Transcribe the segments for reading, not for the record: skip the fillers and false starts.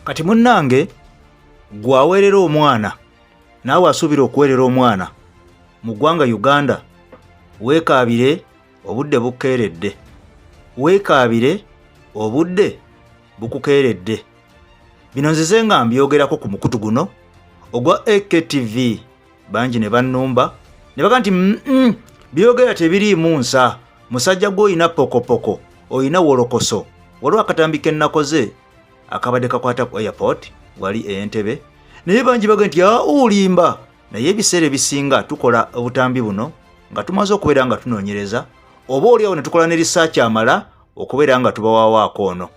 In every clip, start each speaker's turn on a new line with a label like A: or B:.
A: Kati munnange gwawerera omwana naawe asuubira okuwerera omwana mu ggwanga Uganda weekaabire obudde bukeeredde, weekaabire obudde bukukeeredde. Bino nzize nga mbyogerako ku mukutu guno ogwa AKTV. Bangi ne bannumba ne baga nti byogera tebiriimu nsa, musajja gw'olina pokopoko, olina wolokoso. Waliwo akatambi ke nakoze akabadde kakwata ku airport wali Entebbe, naye bangi baga nti olimba. Naye ebiseera ebisinga tukola obutambi buno nga tumaze okubeera nga tunoonyereza, oba oliawo ne tukola ne research amala okubeera nga tubawawaako ono.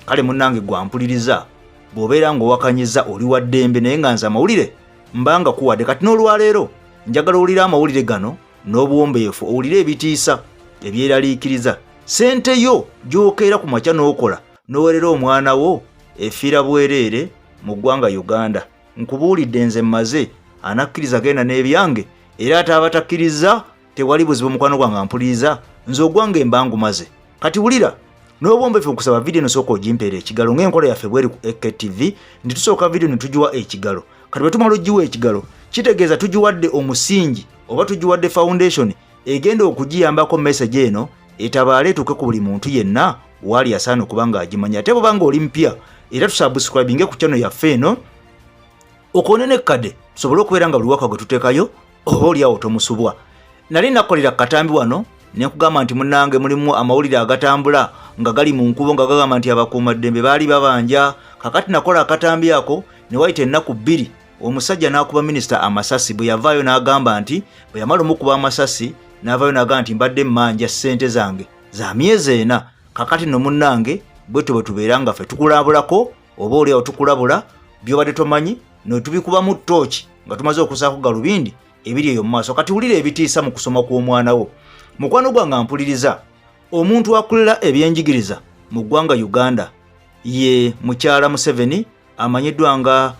A: Kale munnange gwampuliriza bw'obeera ng'owakanyiza oli wa ddembe, naye nga nze amawulire mbanga kuwadde. Kati n'olwaleero njagala owulire amawulire gano n'obuwombeefu, owulire ebitiisa ebyeraliikiriza. Sente yo gy'okeera ku makya n'okola n'owerera omwana wo efiira bwereere mu ggwanga Uganda. Nkubuulidde nze mmaze, anakkiriza genda n'ebyange, era ataaba takkiriza tewali buzibu mukwano gwange ampuliriza, nze ogwange mba ngumaze. Kati wulira n'obuwombeefu okusaba vidiyo nosooka ogimpeera ekigalo ng'enkola yaffe bweri ku AKTV, ndi tusooka vidiyo ne tugiwa ekigalo. Kati bwe tumala ogiwa ekigalo kitegeeza tugiwadde omusingi oba tugiwadde foundation egenda okugiyambako message eno etabaale etuuke ku buli muntu yenna waali asaana okuba ng'agimanya. Ate bw'obanga oli mpya era tusubscribinge ku channel yaffe eno okonenekkadde tusobole okubeera nga buli waka gwe tuteekayo oba oliawo tomusubwa. Nali nakolera katambi wano ne nkugamba nti munnange mulimu amawulire agatambula nga gali mu nkubo nga gagamba nti abakuumaddembe baali babanja. Kakati nakola akatambi ako ne wayita ennaku bbiri omusajja n'akuba minisita amasasi. Bwe yavaayo n'agamba nti bwe yamala omukuba amasasi n'avaayo n'agamba nti mbadde mmanja ssente zange za myezi 4. Kakati no munnange bwetyo bwe tubeera nga ffe tukulabulako oba oliawo tukulabula by'obadde tomanyi n'otubikuba mu ttooki nga tumaze okusaako galubindi ebiri eyo mu maaso. Kati wulira ebitiisa mu kusoma kw'omwana wo. Mukwano gwange ampuliriza, omuntu akulira ebyenjigiriza mu ggwanga Uganda ye mukyala Museveni amanyiddwa nga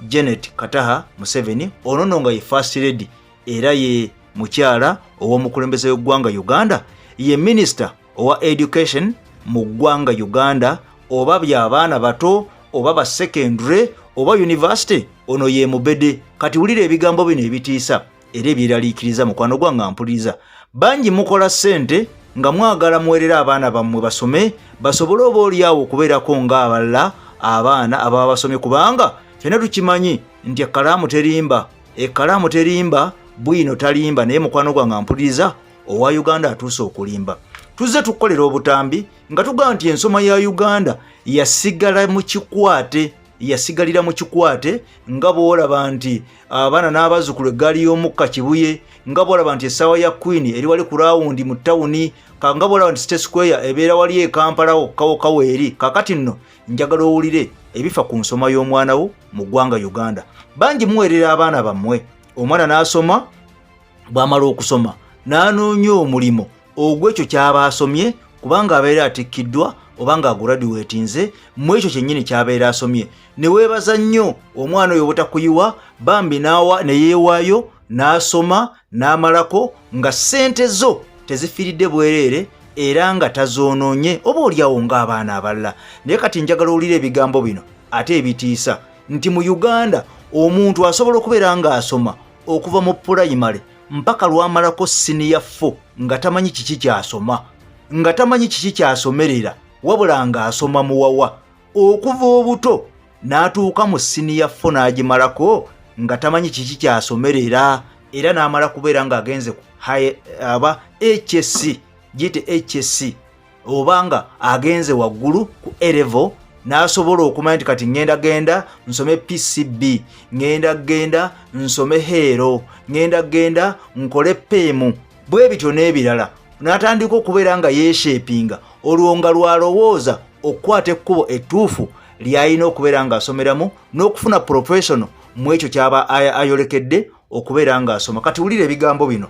A: Janet Kataha Museveni. Ono nno nga ye first lady era ye mukyala ow'omukulembeze w'eggwanga Uganda, ye minister owa education mu ggwanga Uganda, oba by'abaana bato oba ba secondary oba university, ono ye mubede. Kati wulira ebigambo bino ebitiisa era ebyeraliikiriza mukwano gwange ampuliriza. Bangi mukola ssente nga mwagala muwerera abaana bammwe basome basobole oba oliawo okubeerako ng'abalala abaana ababa basomye, kubanga ffenna tukimanyi nti ekkalaamu terimba bwino talimba. Naye mukwano gwange ampuliriza owa Uganda atuuse okulimba. Tuzze tukolera obutambi nga tugamba nti ensoma ya Uganda yasigalira mu kikwate nga bw'olaba nti abaana n'abazzukulu eggaali y'omukka Kibuye, nga bw'olaba nti essaawa ya Queen eri wali ku laawundi mu ttawuni, nga bw'olaba nti State Square ebeera wali e Kampala kawo eri. Kakati nno njagala owulire ebifa ku nsoma y'omwana wo mu ggwanga Uganda. Bangi muwerera abaana bammwe, omwana n'asoma, bw'amala okusoma n'anoonya omulimu ogw'ekyo ky'aba asomye, kubanga abeera atikkiddwa oba nga aguraduwetinze mu ekyo kyennyini ky'abeera asomye. Ne weebaza nnyo omwana oyo obutakuyiwa, bambi ne yeewaayo n'asoma n'amalako nga ssente zo tezifiiridde bwereere era nga tazoonoonye oba oliawo ng'abaana abalala. Naye kati njagala owulire ebigambo bino ate ebitiisa nti mu Uganda omuntu asobola okubeera ng'asoma okuva mu pulayimale mpaka lwamalako siniya 4 nga tamanyi kiki kyasoma, nga tamanyi kiki kyasomerera, wabula ng'asoma muwawa. Okuva obuto n'atuuka mu siniya 4 n'agimalako nga tamanyi kiki kyasomerera, era n'amala kubeera ng'agenze ku aba HSC, giyite HSC, oba nga agenze waggulu ku A-level n'asobola okumanya nti kati ngenda nsome PCB, ngenda nsome Hero, ngenda nkole PEMU, bwe bityo n'ebirala. N'atandika okubeera nga yeeshepinga olwo nga lwalowooza okukwata ekkubo ettuufu ly'alina okubeera ng'asomeramu n'okufuna professional mu ekyo ky'aba ayolekedde okubeera ng'asoma. Kati wulira ebigambo bino.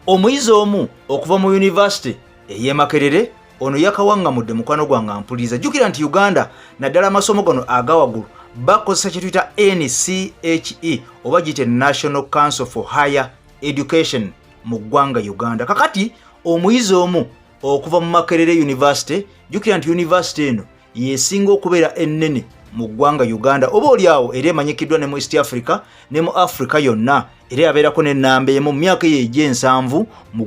A: Omuyizi omu okuva mu university ey'e Makerere, ono yakawaŋŋamudde mukwano gwange ampuliriza. Jjukira nti Uganda naddala amasomo gano agawaggulu bakozesa kye tuyita NCHE oba giyite National Council for Higher Education mu ggwanga Uganda. Kakati omuyizi omu okuva mu Makerere University, jjukira nti university eno yesinga okubeera ennene mu ggwanga Uganda oba oliawo era emanyikiddwa ne mu East Africa ne mu Africa yonna era yabeerako n'ennamba emu mu myaka eyo egy'ensanvu mu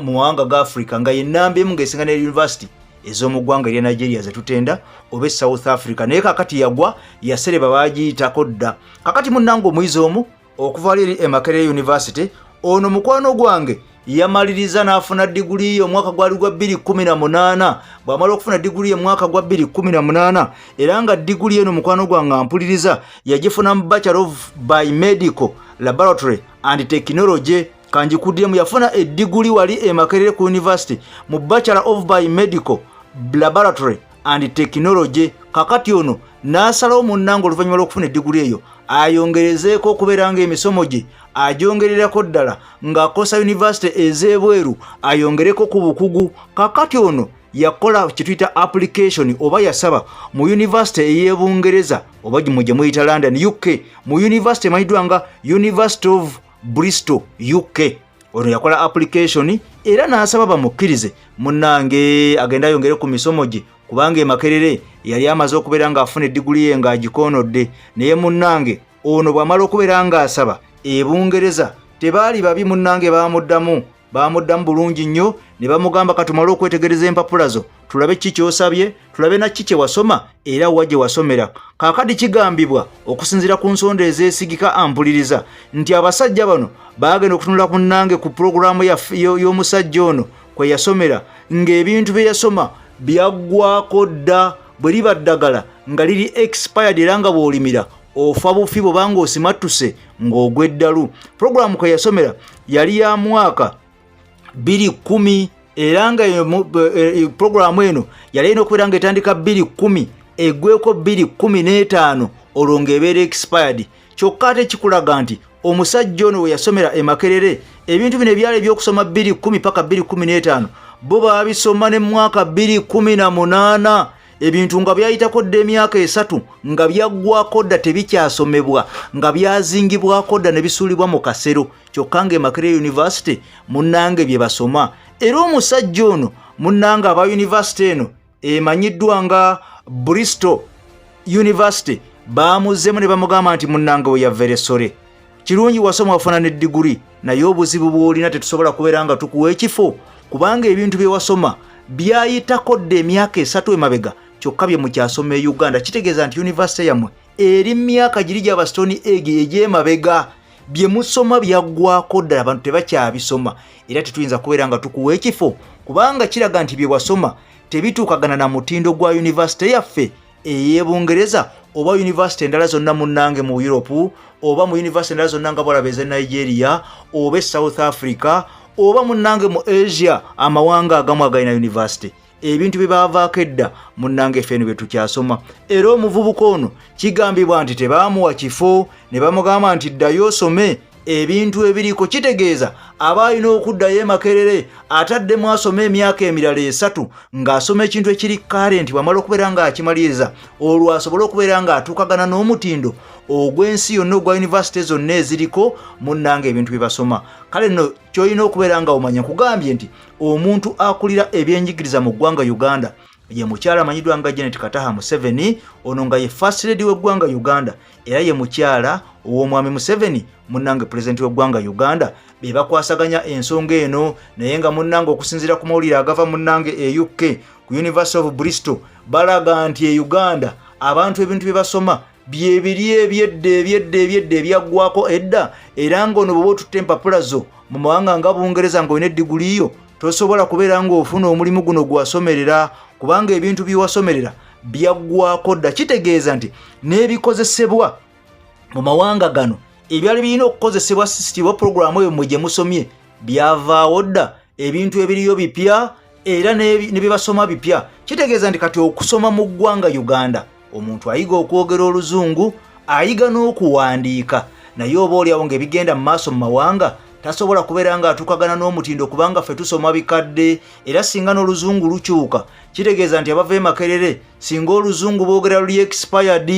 A: mawanga ga Africa nga y'ennamba emu ng'esinga ne university ez'omu ggwanga erya Nigeria ze tutenda oba South Africa naye kakati yagwa yasereba baagiyitako dda kakati munnange omuyizi omu okuva eri Makerere University ono mukwano gwange yamaliriza n'afuna diguli ye omwaka gwali gwa 2018 bw'amala okufuna diguli ye mwaka gwa 2018 era nga diguli eno mukwano gwange ampuliriza yagifuna mu Bachelor of Biomedical Laboratory and Technology kanjikuddemu yafuna eddiguli wali Makerere ku University mu Bachelor of Biomedical Laboratory and Technology kakati ono n'asalawo munnange oluvannyuma lw'okufuna eddiguli eyo ayongerezeeko okubeera nga emisomo gye agyongererako ddala ng'akosa university ez'ebweru ayongereko ku bukugu kakati ono yakola kituyita application oba yasaba mu university ey'e Bungereza oba gye muyita London UK mu university emanyiddwa nga University of Bristol UK ono yakola application era n'asaba bamukkirize munnange agenda ayongere ku misomo gye kubanga Makerere yali amaze okubeera ng'afuna eddiguli ye ng'agikoonodde naye munnange ono bw'amala okubeera ng'asaba Bungereza tebaali babi munnange bamuddamu bulungi nnyo ne bamugamba katumale okwetegereza empapula zo tulabe ki ky'osabye tulabe na ki kye wasoma era wa gye wasomera kaakati kigambibwa okusinziira ku nsonda ezeesigika ampuliriza nti abasajja bano baagenda okutunula munnange ku pulogulaamu y'omusajja ono kwe yasomera ng'ebintu bye yasoma byaggwako dda bwe liba ddagala nga liri expired era nga bw'olimira ofa bufi bw'obanga osimattuse ng'ogweddalu pulogulaamu kwe yasomera yali ya mwaka 2010 era nga pulogulaamu eno yali erina okubeera nga etandika 2010 eggweko 2015 olwo ng'ebeera expired kyokka ate kikulaga nti omusajja ono we yasomera Makerere ebintu bino ebyali ebyokusoma 2010 paka 2015 bo baabisoma ne mu mwaka 2018 ebintu nga byayitako dda emyaka 3 nga byaggwako dda tebikyasomebwa nga byazingibwako dda ne bisuulibwa mu kasero kyokka nga Makerere University munnange bye basoma era omusajja ono munnange aba university eno emanyiddwa nga Bristol University baamuzzemu ne bamugamba nti munnange we yaveresole kirungi wasoma wafuna ne diguli naye obuzibu bw'olina tetusobola kubeera nga tukuwa ekifo kubanga ebintu bye wasoma byayitako dda emyaka 3 emabega kyokka bye mukyasoma e Uganda kitegeeza nti university yammwe eri myaka giri gy'aba Stone Age egy'emabega bye musoma byaggwako ddala abantu tebakyabisoma era tetuyinza kubeera nga tukuwa ekifo kubanga kiraga nti bye wasoma tebituukagana na mutindo gwa university yaffe ey'e Bungereza oba university endala zonna munnange mu Europe oba mu university endala zonna nga bwalaba ez'e Nigeria oba South Africa oba munnange mu Asia amawanga agamu agalina university ebintu bye baavaako edda munnange ffe bye tukyasoma era omuvubuka ono kigambibwa nti tebaamuwa kifo ne bamugamba nti ddayo osome ebintu ebiriko kitegeeza aba alina okuddayo Makerere ataddemu asoma emyaka emirala 3 ng'asoma ekintu ekiri current wamala okubeera ng'akimaliriza olwo asobole okubeera ng'atuukagana n'omutindo ogw'ensi yonna ogwa university zonna eziriko munnange ebintu bye basoma kale nno ky'olina okubeera nga omanya kugambye nti omuntu akulira ebyenjigiriza mu ggwanga Uganda ye mukyala amanyiddwa nga Janet Kataha Museveni ono nga ye first lady w'eggwanga Uganda era ye mukyala ow'omwami Museveni munnange president w'eggwanga Uganda be bakwasaganya ensonga eno naye nga munnange okusinziira ku mawulire agava munnange e UK ku University of Bristol balaga nti e Uganda abantu ebintu bye basoma byebiri ebyedde ebyaggwako edda era ng'ono bwe otutte empapula zo mu mawanga nga Bungereza ng'olina eddiguli yo tosobola kubeera ng'ofuna omulimu guno gwasomerera kubanga ebintu byewasomerera byaggwako dda kitegeeza nti n'ebikozesebwa mu mawanga gano ebyali birina okukozesebwa sisitiwa pulogulaamu eyo mwe gye musomye byavaawo dda ebintu ebiriyo bipya era ne bye basoma bipya kitegeeza nti kati okusoma mu ggwanga Uganda omuntu ayiga okwogera Oluzungu ayiga n'okuwandiika naye oba oliawo ng'ebigenda mu maaso mu mawanga tasobola kubeera ng'atuukagana n'omutindo kubanga ffe tusoma bikadde era singa n'Oluzungu lukyuka kitegeeza nti abava Makerere singa Oluzungu boogera luli expired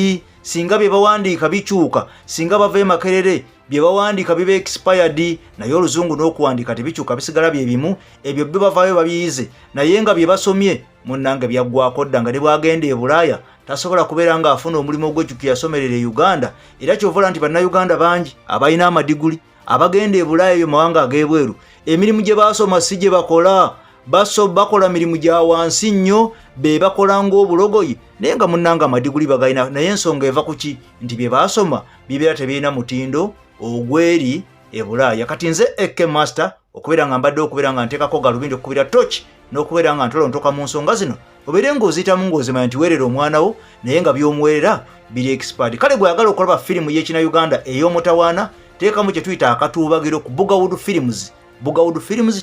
A: singa bye bawandiika bikyuka singa bava Makerere bye bawandiika biba expired naye oluzungu n'okuwandiika tebikyuka bisigala bye bimu ebyo byo bavaayo babiyize naye nga bye basomye munnange byaggwako dda nga ne bwagenda e Bulaaya tasobola kubeera ng'afuna omulimu ogw'ekyo yasomerera e Uganda era kyovola nti bannayuganda bangi abalina amadiguli abagenda e Bulaaya eyo mawanga ag'ebweru emirimu gye baasoma si gye bakola bakola mirimu gya wansi nnyo be bakola ng'obulogoyi naye nga munnanga amadiguli bagalina naye ensonga eva ku ki nti bye baasoma bibeera tebirina mutindo ogweri e Bulaaya kati nze Eke Master okubeera nga mbadde okubeera nga nteekako galubindi okukubira tochi n'okubeera nga ntolontoka mu nsonga zino obeere ng'oziyitamu ng'ozimanya nti weerera omwana wo naye nga by'omuweerera biri expert kale bw'ayagala okulaba firimu y'Ekinnayuganda ey'omutawaana teekamu kye tuyita akatuubagiro ku Bugawood Films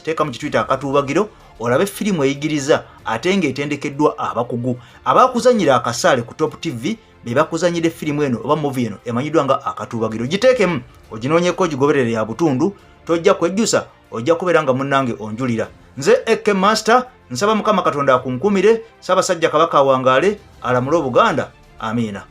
A: teekamu kye tuyita akatuubagiro olabe firimu eyigiriza ate ng'etendekeddwa abakugu abaakuzanyira akasaale ku Top TV be bakuzanyira firimu eno oba movie eno emanyiddwa nga akatuubagiro giteekemu oginoonyeko ogigoberere ya butundu tojja kwejjusa ojja kubeera nga munnange onjulira nze Eke Master nsaba Mukama Katonda akunkumire Ssaabasajja Kabaka awangaale alamule Obuganda amiina.